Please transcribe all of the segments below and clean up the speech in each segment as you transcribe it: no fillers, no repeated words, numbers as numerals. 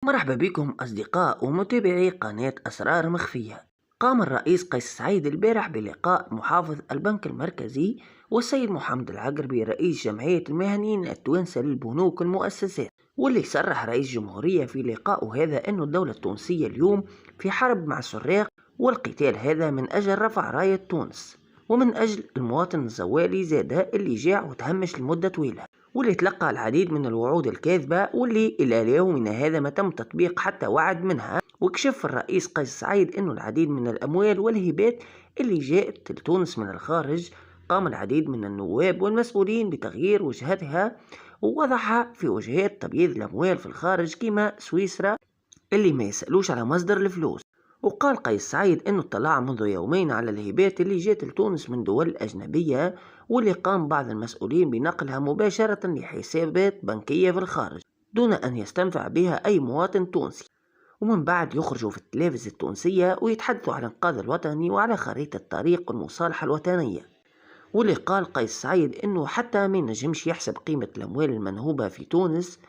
مرحبا بكم أصدقاء ومتابعي قناة أسرار مخفية. قام الرئيس قيس سعيد البارح بلقاء محافظ البنك المركزي والسيد محمد العقربي رئيس جمعية المهنيين التوانسة للبنوك والمؤسسات، واللي صرح رئيس الجمهورية في لقائه هذا أن الدولة التونسية اليوم في حرب مع السراق، والقتال هذا من أجل رفع راية تونس ومن أجل المواطن الزوالي زادا اللي جاع وتهمش لمدة طويلة، واللي تلقى العديد من الوعود الكاذبة واللي إلى يومنا هذا ما تم تطبيق حتى وعد منها. وكشف الرئيس قيس سعيد أنه العديد من الأموال والهبات اللي جاءت لتونس من الخارج قام العديد من النواب والمسؤولين بتغيير وجهتها، ووضح في وجهات تبييض الأموال في الخارج كما سويسرا اللي ما يسألوش على مصدر الفلوس. وقال قيس سعيد أنه اطلع منذ يومين على الهبات اللي جات لتونس من دول أجنبية، واللي قام بعض المسؤولين بنقلها مباشرة لحسابات بنكية في الخارج دون أن يستنفع بها أي مواطن تونسي، ومن بعد يخرجوا في التلفزة التونسية ويتحدثوا على الإنقاذ الوطني وعلى خريطة طريق المصالحة الوطنية. واللي قال قيس سعيد أنه حتى ما نجمش يحسب قيمة الأموال المنهوبة في تونس،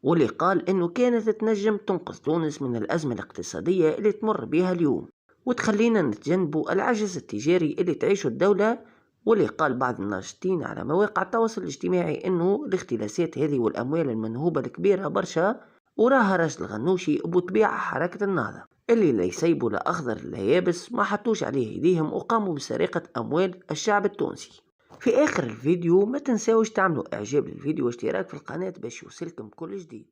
واللي قال انه كانت تنجم تنقذ تونس من الازمة الاقتصادية اللي تمر بها اليوم وتخلينا نتجنبوا العجز التجاري اللي تعيشه الدولة. واللي قال بعض الناشطين على مواقع التواصل الاجتماعي انه الاختلاسات هذه والاموال المنهوبة الكبيرة برشا وراها راجل غنوشي وبطبيعة حركة النهضة اللي لا يسيبوا لا اخضر لا يابس ما حطوش عليه ايديهم وقاموا بسرقة اموال الشعب التونسي. في آخر الفيديو ما تنساوش تعملوا إعجاب للفيديو واشتراك في القناة باش يوصلكم كل جديد.